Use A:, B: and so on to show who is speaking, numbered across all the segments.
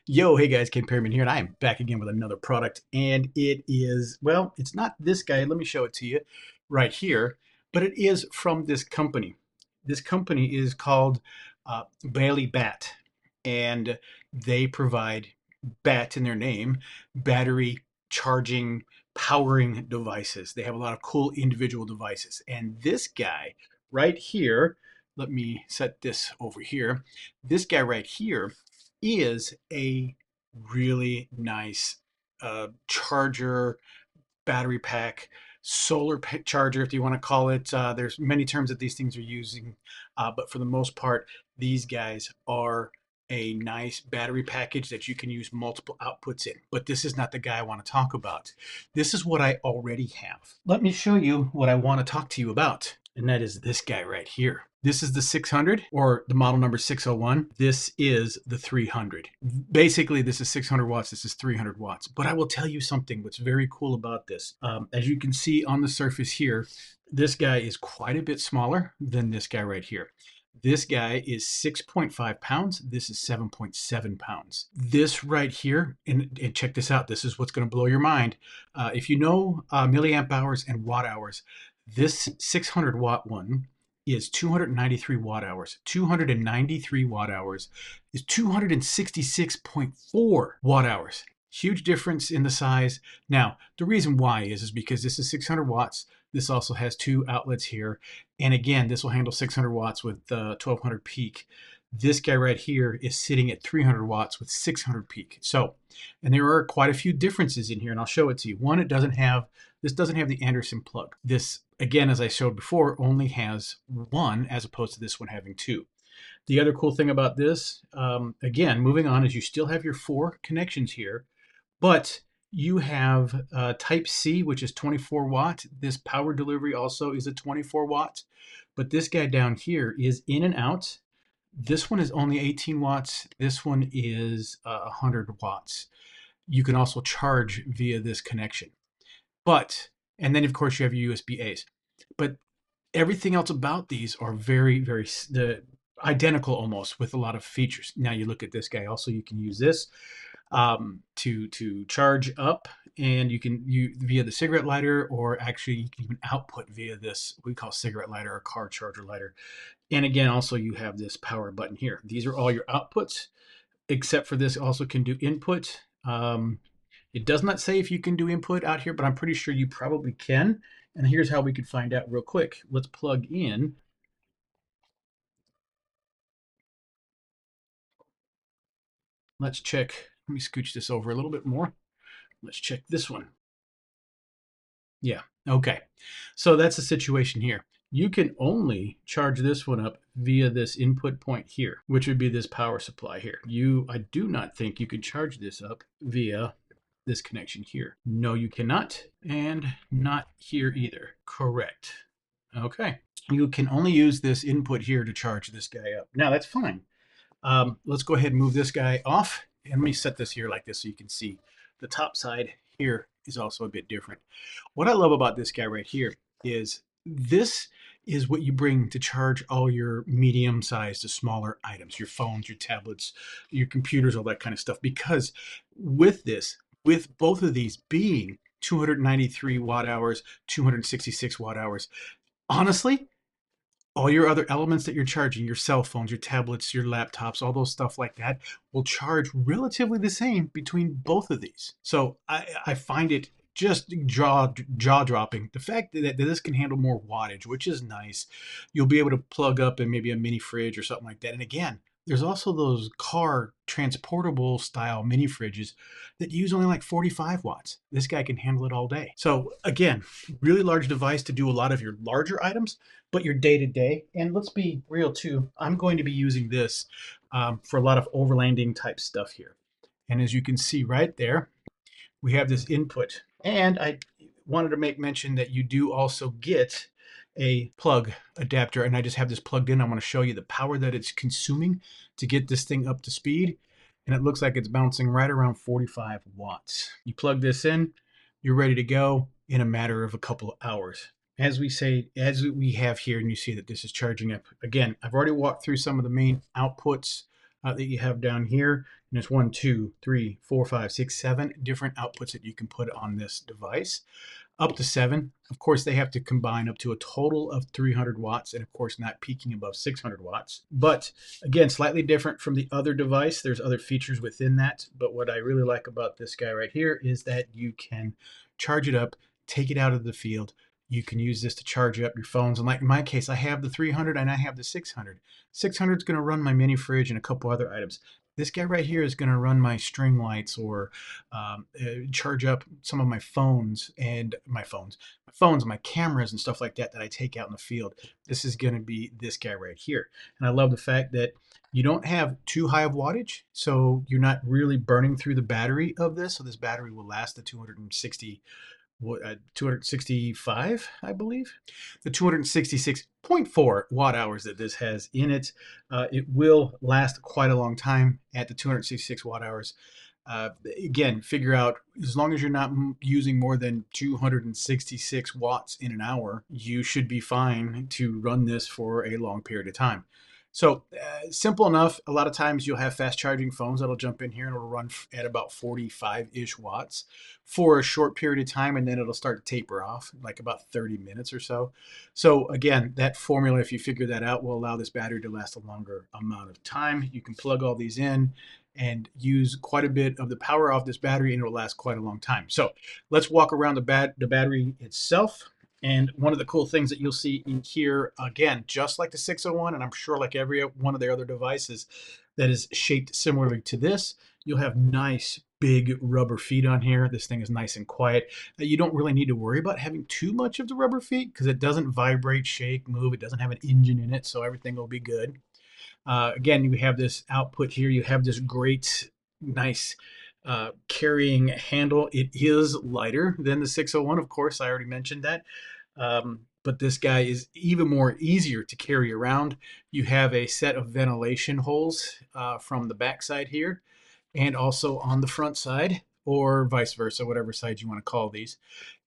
A: Yo, hey guys, Ken Perryman here, and I am back again with another product. And it is, well, it's not this guy. Let me show it to you right here, but it is from this company. This company is called Bailey Bat, and they provide BAT in their name, battery charging, powering devices. They have a lot of cool individual devices. And this guy right here, let me set this over here. This guy right here is a really nice charger, battery pack, solar charger, if you want to call it. There's many terms that these things are using, but for the most part, these guys are a nice battery package that you can use multiple outputs in. But this is not the guy I want to talk about. This is what I already have. Let me show you what I want to talk to you about, and that is this guy right here. This is the 600, or the model number 601. This is the 300. Basically, this is 600 watts. This is 300 watts. But I will tell you something what's very cool about this. As you can see on the surface here, this guy is quite a bit smaller than this guy right here. This guy is 6.5 pounds. This is 7.7 pounds. This right here, and check this out. This is what's going to blow your mind. If you know milliamp hours and watt hours, this 600 watt one is 293 watt hours. 293 watt hours is 266.4 watt hours. Huge difference in the size. Now, the reason why is because this is 600 watts. This also has two outlets here. And again, this will handle 600 watts with 1200 peak. This guy right here is sitting at 300 watts with 600 peak. So, and there are quite a few differences in here, and I'll show it to you. One, this doesn't have the Anderson plug. This, again, as I showed before, only has one as opposed to this one having two. The other cool thing about this, again, moving on, is you still have your four connections here, but you have Type C, which is 24 watt. This power delivery also is a 24 watt, but this guy down here is in and out. This one is only 18 watts. This one is 100 watts. You can also charge via this connection. But, and then of course you have your USB A's. But everything else about these are very, very identical almost, with a lot of features. Now you look at this guy. Also, you can use this to charge up, and you can via the cigarette lighter, or actually you can even output via this we call cigarette lighter or car charger lighter. And again, also you have this power button here. These are all your outputs, except for this also can do input. It does not say if you can do input out here, but I'm pretty sure you probably can. And here's how we could find out real quick. Let's plug in. Let's check. Let me scooch this over a little bit more. Let's check this one. Yeah, okay. So that's the situation here. You can only charge this one up via this input point here, which would be this power supply here. I do not think you can charge this up via this connection here. No, you cannot, and not here either. Correct. Okay. You can only use this input here to charge this guy up. Now, that's fine. Let's go ahead and move this guy off. And let me set this here like this so you can see the top side here is also a bit different. What I love about this guy right here is this is what you bring to charge all your medium-sized to smaller items, your phones, your tablets, your computers, all that kind of stuff. Because with this, with both of these being 293 watt hours, 266 watt hours, honestly, all your other elements that you're charging, your cell phones, your tablets, your laptops, all those stuff like that, will charge relatively the same between both of these. So I find it just jaw-dropping. The fact that this can handle more wattage, which is nice. You'll be able to plug up in maybe a mini fridge or something like that. And again, there's also those car transportable style mini fridges that use only like 45 watts. This guy can handle it all day. So again, really large device to do a lot of your larger items, but your day-to-day. And let's be real too, I'm going to be using this for a lot of overlanding type stuff here. And as you can see right there, we have this input. And I wanted to make mention that you do also get a plug adapter, and I just have this plugged in. I want to show you the power that it's consuming to get this thing up to speed. And it looks like it's bouncing right around 45 watts. You plug this in, you're ready to go in a matter of a couple of hours. As we have here, and you see that this is charging up. Again, I've already walked through some of the main outputs that you have down here. And there's 1, 2, 3, 4, 5, 6, 7 different outputs that you can put on this device. Up to 7. Of course, they have to combine up to a total of 300 watts, and of course, not peaking above 600 watts. But again, slightly different from the other device. There's other features within that. But what I really like about this guy right here is that you can charge it up, take it out of the field. You can use this to charge up your phones. And like in my case, I have the 300 and I have the 600. 600 is going to run my mini fridge and a couple other items. This guy right here is going to run my string lights or charge up some of my phones, my cameras and stuff like that that I take out in the field. This is going to be this guy right here. And I love the fact that you don't have too high of wattage, so you're not really burning through the battery of this. So this battery will last the 265, I believe. The 266.4 watt hours that this has in it. It will last quite a long time at the 266 watt hours. Again, figure out as long as you're not using more than 266 watts in an hour, you should be fine to run this for a long period of time. So simple enough. A lot of times you'll have fast charging phones that'll jump in here and it'll run at about 45-ish watts for a short period of time, and then it'll start to taper off like about 30 minutes or so. So again, that formula, if you figure that out, will allow this battery to last a longer amount of time. You can plug all these in and use quite a bit of the power off this battery, and it will last quite a long time. So let's walk around the battery itself. And one of the cool things that you'll see in here, again, just like the 601, and I'm sure like every one of their other devices that is shaped similarly to this, you'll have nice big rubber feet on here. This thing is nice and quiet. You don't really need to worry about having too much of the rubber feet because it doesn't vibrate, shake, move. It doesn't have an engine in it, so everything will be good. Again, you have this output here. You have this great, nice carrying handle. It is lighter than the 601, of course. I already mentioned that. But this guy is even more easier to carry around. You have a set of ventilation holes from the back side here and also on the front side, or vice versa, whatever side you want to call these.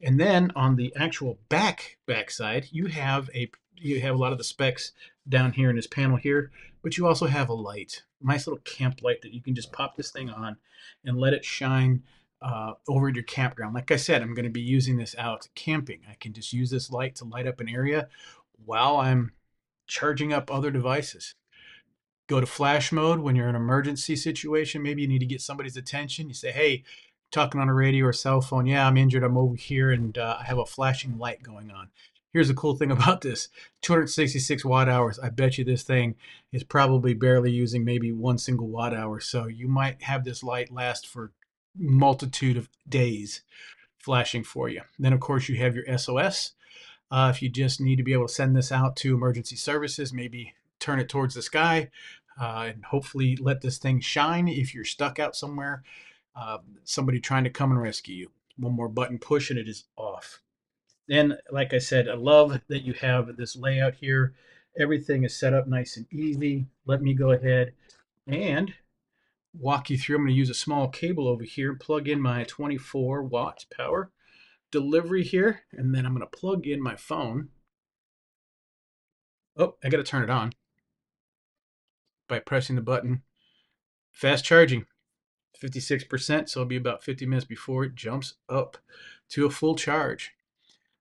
A: And then on the actual back side, you have a lot of the specs down here in this panel here, but you also have a light, nice little camp light that you can just pop this thing on and let it shine over your campground. Like I said, I'm going to be using this out camping. I can just use this light to light up an area while I'm charging up other devices. Go to flash mode when you're in an emergency situation. Maybe you need to get somebody's attention. You say, hey, talking on a radio or cell phone. Yeah, I'm injured. I'm over here and I have a flashing light going on. Here's the cool thing about this 266 watt hours. I bet you this thing is probably barely using maybe one single watt hour. So you might have this light last for multitude of days flashing for you. Then, of course, you have your SOS. If you just need to be able to send this out to emergency services, maybe turn it towards the sky and hopefully let this thing shine if you're stuck out somewhere. Somebody trying to come and rescue you. One more button push and it is off. Then, like I said, I love that you have this layout here. Everything is set up nice and easy. Let me go ahead and walk you through. I'm going to use a small cable over here, plug in my 24 watt power delivery here, and then I'm going to plug in my phone. Oh, I got to turn it on by pressing the button. Fast charging, 56%, so it'll be about 50 minutes before it jumps up to a full charge.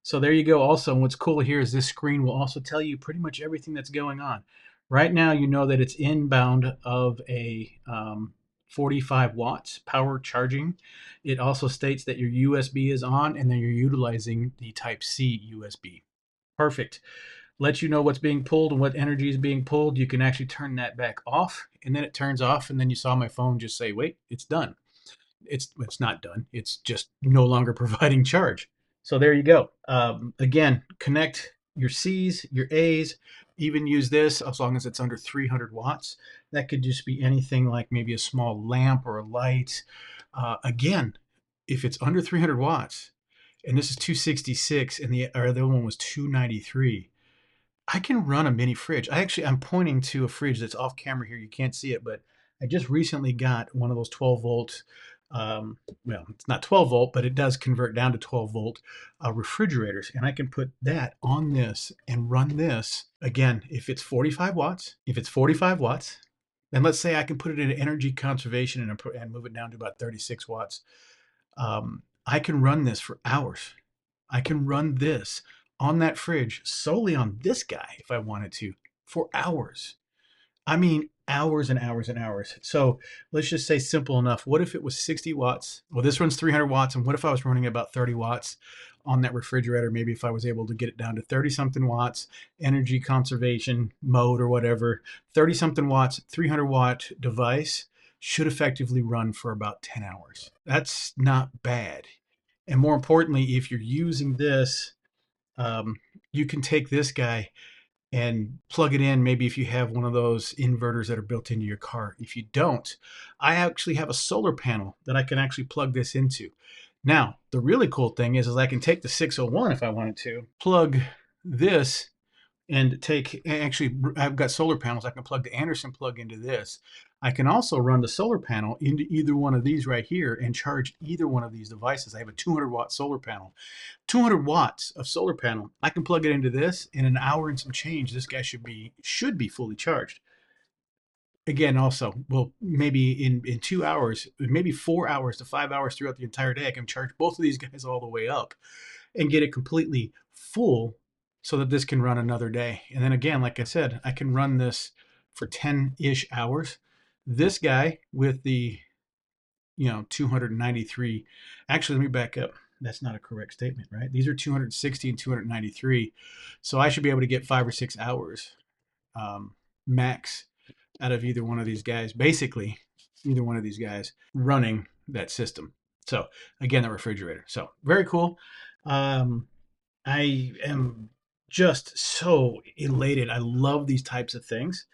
A: So there you go. Also, what's cool here is this screen will also tell you pretty much everything that's going on. Right now, you know that it's inbound of a 45 watts power charging. It also states that your USB is on and then you're utilizing the Type-C USB. Perfect. Lets you know what's being pulled and what energy is being pulled. You can actually turn that back off and then it turns off, and then you saw my phone just say, wait, it's done. It's not done. It's just no longer providing charge. So there you go. Again, connect your C's, your A's, even use this as long as it's under 300 watts. That could just be anything like maybe a small lamp or a light. Again, if it's under 300 watts, and this is 266 and the other one was 293, I can run a mini fridge. I'm pointing to a fridge that's off camera here. You can't see it, but I just recently got one of those 12 volt. Well, it's not 12 volt, but it does convert down to 12 volt refrigerators. And I can put that on this and run this again. If it's 45 watts, and let's say I can put it in energy conservation and move it down to about 36 watts, I can run this for hours. I can run this on that fridge solely on this guy if I wanted to for hours. I mean, hours and hours and hours. So let's just say simple enough. What if it was 60 watts? Well, this runs 300 watts. And what if I was running about 30 watts on that refrigerator? Maybe if I was able to get it down to 30 something watts, energy conservation mode or whatever, 30 something watts, 300-watt device should effectively run for about 10 hours. That's not bad. And more importantly, if you're using this, you can take this guy and plug it in. Maybe if you have one of those inverters that are built into your car. If you don't, I actually have a solar panel that I can actually plug this into. Now, the really cool thing is I can take the 601 if I wanted to, plug this and actually, I've got solar panels. I can plug the Anderson plug into this. I can also run the solar panel into either one of these right here and charge either one of these devices. I have a 200-watt solar panel. 200 watts of solar panel. I can plug it into this in an hour and some change. This guy should be fully charged. Again, also, well, maybe in 2 hours, maybe 4 hours to 5 hours throughout the entire day, I can charge both of these guys all the way up and get it completely full so that this can run another day. And then again, like I said, I can run this for 10-ish hours. This guy with the 293, actually, let me back up. That's not a correct statement, right? These are 260 and 293. So I should be able to get 5 or 6 hours max out of either one of these guys, basically either one of these guys running that system. So again, the refrigerator. So very cool. I am just so elated. I love these types of things.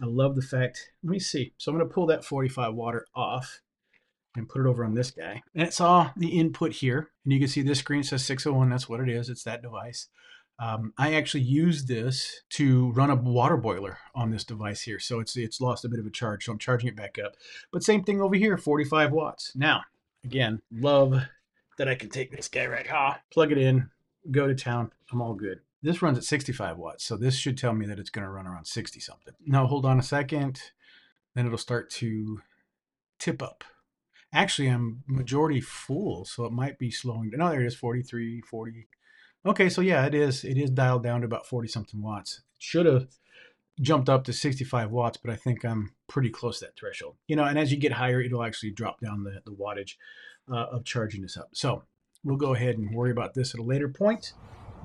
A: I love the fact, let me see. So I'm going to pull that 45 water off and put it over on this guy. And it saw the input here. And you can see this screen says 601. That's what it is. It's that device. I actually used this to run a water boiler on this device here. So it's lost a bit of a charge. So I'm charging it back up. But same thing over here, 45 watts. Now, again, love that I can take this guy right here, plug it in, go to town. I'm all good. This runs at 65 watts. So this should tell me that it's going to run around 60 something. Now, hold on a second. Then it'll start to tip up. Actually, I'm majority full, so it might be slowing down. No, there it is, 43, 40. Okay, so yeah, it is dialed down to about 40 something watts. Should have jumped up to 65 watts, but I think I'm pretty close to that threshold. And as you get higher, it'll actually drop down the wattage of charging this up. So we'll go ahead and worry about this at a later point.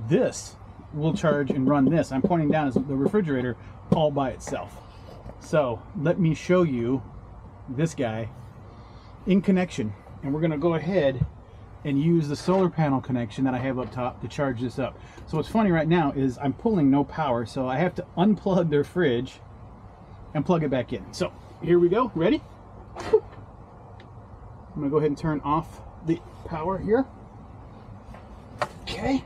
A: This will charge and run this. I'm pointing down as the refrigerator all by itself. So let me show you this guy in connection, and we're going to go ahead and use the solar panel connection that I have up top to charge this up. So what's funny right now is I'm pulling no power, so I have to unplug their fridge and plug it back in. So here we go. Ready? I'm going to go ahead and turn off the power here. Okay.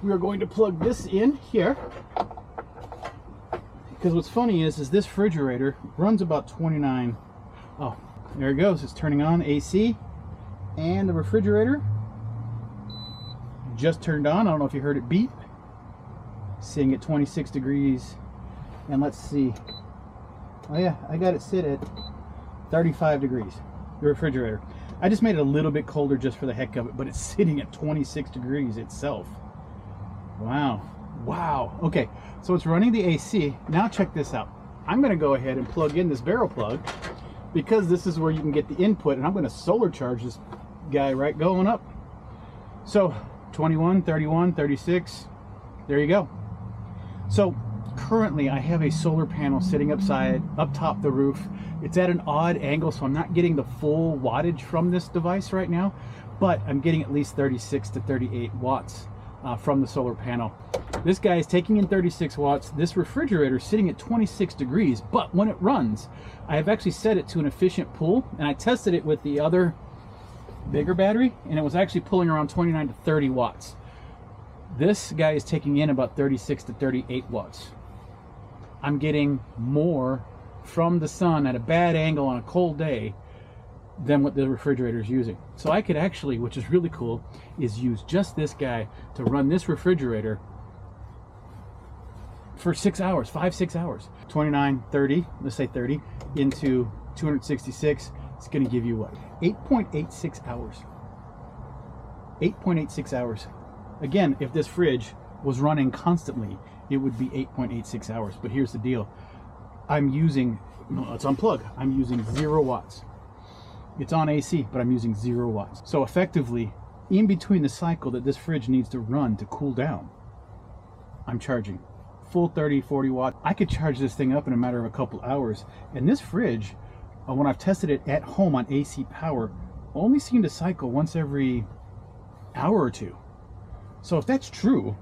A: We are going to plug this in here, because what's funny is this refrigerator runs about 29. Oh, there it goes. It's turning on AC. And the refrigerator just turned on. I don't know if you heard it beep. Sitting at 26 degrees. And let's see. Oh yeah, I got it sit at 35 degrees. The refrigerator. I just made it a little bit colder just for the heck of it, but it's sitting at 26 degrees itself. Wow. Wow. Okay, so it's running the AC. Now check this out. I'm going to go ahead and plug in this barrel plug, because this is where you can get the input, and I'm going to solar charge this guy right going up. So 21, 31, 36, there you go. So currently I have a solar panel sitting up top the roof. It's at an odd angle, so I'm not getting the full wattage from this device right now, but I'm getting at least 36 to 38 watts from the solar panel. This guy is taking in 36 watts. This refrigerator is sitting at 26 degrees, but when it runs, I have actually set it to an efficient pull, and I tested it with the other bigger battery, and it was actually pulling around 29 to 30 watts. This guy is taking in about 36 to 38 watts. I'm getting more from the sun at a bad angle on a cold day than what the refrigerator is using. So I could actually, which is really cool, is use just this guy to run this refrigerator
B: for 6 hours, 5-6 hours. 29, 30, let's say 30 into 266, it's gonna give you what? 8.86 hours. 8.86 hours. Again, if this fridge was running constantly, it would be 8.86 hours. But here's the deal. I'm using, let's unplug. I'm using 0 watts. It's on AC, but I'm using 0 watts. So effectively, in between the cycle that this fridge needs to run to cool down, I'm charging full 30, 40 watts. I could charge this thing up in a matter of a couple hours. And this fridge, when I've tested it at home on AC power, only seemed to cycle once every hour or two. So if that's true,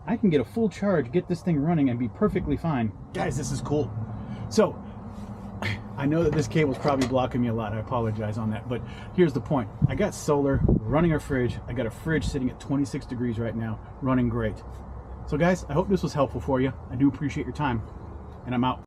B: I can get a full charge, get this thing running, and be perfectly fine. Guys, this is cool. So I know that this cable's probably blocking me a lot. I apologize on that, but here's the point. I got solar running a fridge. I got a fridge sitting at 26 degrees right now, running great. So guys, I hope this was helpful for you. I do appreciate your time, and I'm out.